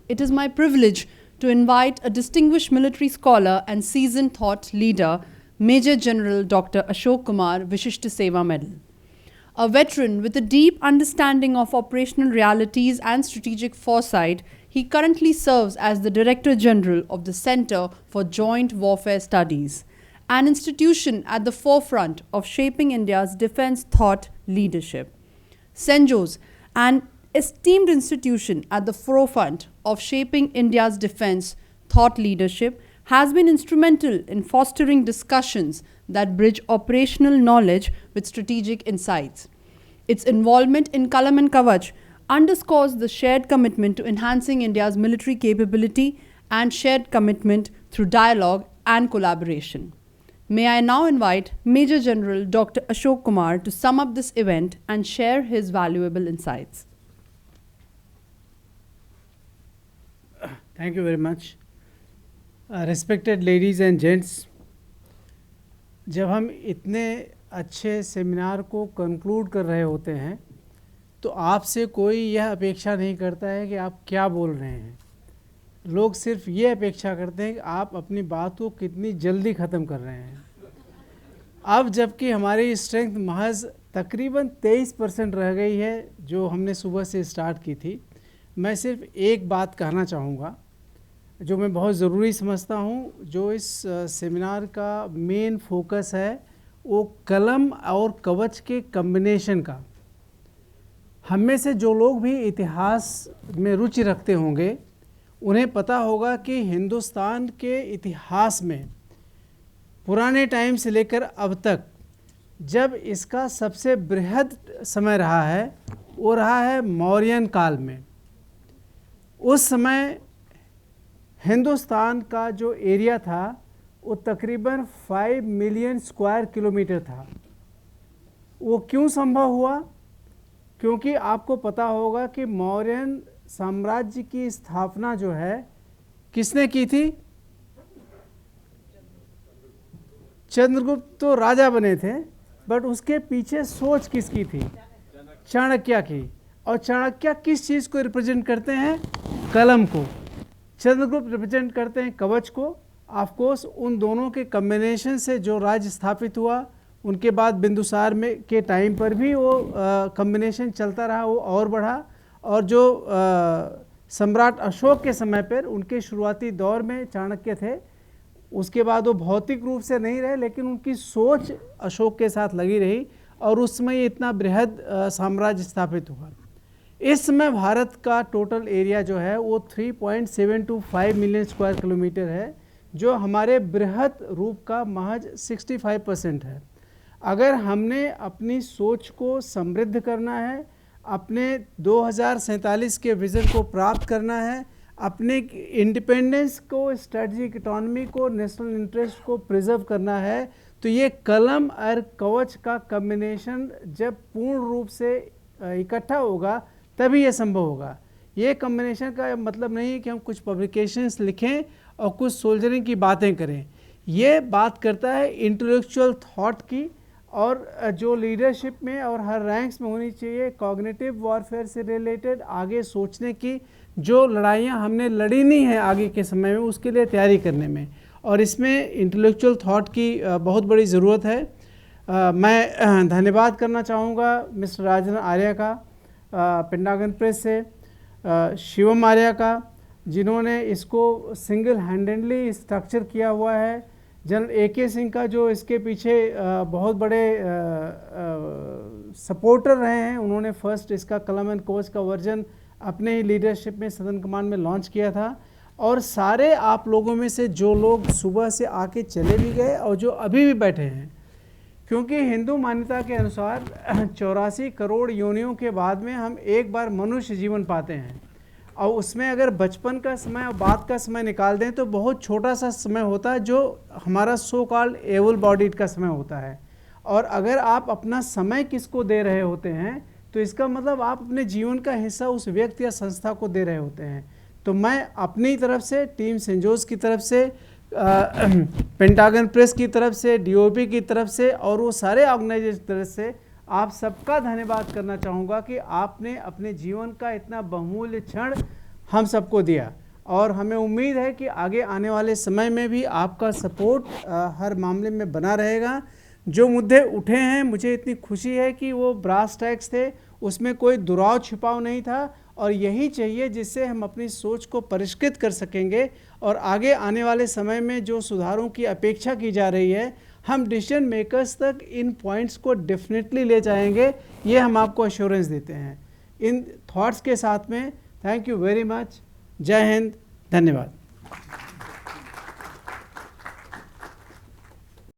it is my privilege to invite a distinguished military scholar and seasoned thought leader, Major General Dr. Ashok Kumar, Vishishta Seva Medal. A veteran with a deep understanding of operational realities and strategic foresight, he currently serves as the Director General of the Center for Joint Warfare Studies, an institution at the forefront of shaping India's defense thought leadership. CENJOS, an esteemed institution at the forefront of shaping India's defense thought leadership, has been instrumental in fostering discussions that bridge operational knowledge with strategic insights. Its involvement in Kalam and Kavach underscores the shared commitment to enhancing India's military capability and shared commitment through dialogue and collaboration. May I now invite Major General Dr. Ashok Kumar to sum up this event and share his valuable insights. Thank you very much. Respected ladies and gents, जब हम इतने अच्छे seminar को conclude कर रहे होते हैं तो आपसे कोई यह अपेक्षा नहीं करता है कि आप क्या बोल रहे हैं. लोग सिर्फ ये अपेक्षा करते हैं कि आप अपनी बात को कितनी जल्दी ख़त्म कर रहे हैं. अब जबकि हमारी स्ट्रेंथ महज तकरीबन 23% रह गई है जो हमने सुबह से स्टार्ट की थी, मैं सिर्फ एक बात कहना चाहूँगा जो मैं बहुत ज़रूरी समझता हूँ. जो इस सेमिनार का मेन फोकस है वो कलम और कवच के कम्बिनेशन का. हम में से जो लोग भी इतिहास में रुचि रखते होंगे उन्हें पता होगा कि हिंदुस्तान के इतिहास में पुराने टाइम से लेकर अब तक जब इसका सबसे बृहद समय रहा है वो रहा है मौर्यन काल में. उस समय हिंदुस्तान का जो एरिया था वो तकरीबन 5 मिलियन स्क्वायर किलोमीटर था. वो क्यों संभव हुआ? क्योंकि आपको पता होगा कि मौर्यन साम्राज्य की स्थापना जो है किसने की थी? चंद्रगुप्त तो राजा बने थे, बट उसके पीछे सोच किसकी थी? चाणक्य की. और चाणक्य किस चीज़ को रिप्रेजेंट करते हैं? कलम को. चंद्रगुप्त रिप्रेजेंट करते हैं कवच को. ऑफ कोर्स उन दोनों के कम्बिनेशन से जो राज्य स्थापित हुआ, उनके बाद बिंदुसार में के टाइम पर भी वो कम्बिनेशन चलता रहा, वो और बढ़ा. और जो सम्राट अशोक के समय पर उनके शुरुआती दौर में चाणक्य थे, उसके बाद वो भौतिक रूप से नहीं रहे लेकिन उनकी सोच अशोक के साथ लगी रही और उस समय इतना बृहद साम्राज्य स्थापित हुआ. इस समय भारत का टोटल एरिया जो है वो 3.725 मिलियन स्क्वायर किलोमीटर है, जो हमारे बृहद रूप का महज 65% है. अगर हमने अपनी सोच को समृद्ध करना है, अपने 2047 के विज़न को प्राप्त करना है, अपने इंडिपेंडेंस को, स्ट्रेटजिक इकोनॉमी को, नेशनल इंटरेस्ट को प्रिजर्व करना है, तो ये कलम और कवच का कम्बिनेशन जब पूर्ण रूप से इकट्ठा होगा तभी ये संभव होगा. ये कम्बिनेशन का मतलब नहीं है कि हम कुछ पब्लिकेशंस लिखें और कुछ सोल्जरिंग की बातें करें. ये बात करता है इंटेलेक्चुअल थॉट की, और जो लीडरशिप में और हर रैंक्स में होनी चाहिए, कॉग्निटिव वॉरफेयर से रिलेटेड आगे सोचने की. जो लड़ाइयाँ हमने लड़ी नहीं है आगे के समय में, उसके लिए तैयारी करने में, और इसमें इंटेलेक्चुअल थॉट की बहुत बड़ी ज़रूरत है. मैं धन्यवाद करना चाहूँगा मिस्टर राजन आर्य का, पेंटागन प्रेस से, शिवम आर्य का, जिन्होंने इसको सिंगल हैंडेडली स्ट्रक्चर किया हुआ है. जनरल AK सिंह का जो इसके पीछे बहुत बड़े सपोर्टर रहे हैं. उन्होंने फर्स्ट इसका कलम एंड कवच का वर्जन अपने ही लीडरशिप में सदन कमांड में लॉन्च किया था. और सारे आप लोगों में से जो लोग सुबह से आके चले भी गए और जो अभी भी बैठे हैं, क्योंकि हिंदू मान्यता के अनुसार 84 करोड़ योनियों के बाद में हम एक बार मनुष्य जीवन पाते हैं, और उसमें अगर बचपन का समय और बाद का समय निकाल दें तो बहुत छोटा सा समय होता है जो हमारा सो कॉल्ड एबल बॉडीड का समय होता है. और अगर आप अपना समय किसको दे रहे होते हैं तो इसका मतलब आप अपने जीवन का हिस्सा उस व्यक्ति या संस्था को दे रहे होते हैं. तो मैं अपनी तरफ से, टीम सेंजोस की तरफ से, पेंटागन प्रेस की तरफ से, DOP की तरफ से और वो सारे ऑर्गेनाइजेशन की तरफ से आप सबका धन्यवाद करना चाहूँगा कि आपने अपने जीवन का इतना बहुमूल्य क्षण हम सबको दिया, और हमें उम्मीद है कि आगे आने वाले समय में भी आपका सपोर्ट हर मामले में बना रहेगा। जो मुद्दे उठे हैं, मुझे इतनी खुशी है कि वो ब्रास टैक्स थे, उसमें कोई दुराव छिपाव नहीं था, और यही चाहिए जिससे हम अपनी सोच को परिष्कृत कर सकेंगे और आगे आने वाले समय में जो सुधारों की अपेक्षा की जा रही है, हम डिसीजन मेकर्स तक इन पॉइंट्स को डेफिनेटली ले जाएंगे, ये हम आपको अश्योरेंस देते हैं। इन थॉट्स के साथ में थैंक यू वेरी मच। जय हिंद, धन्यवाद।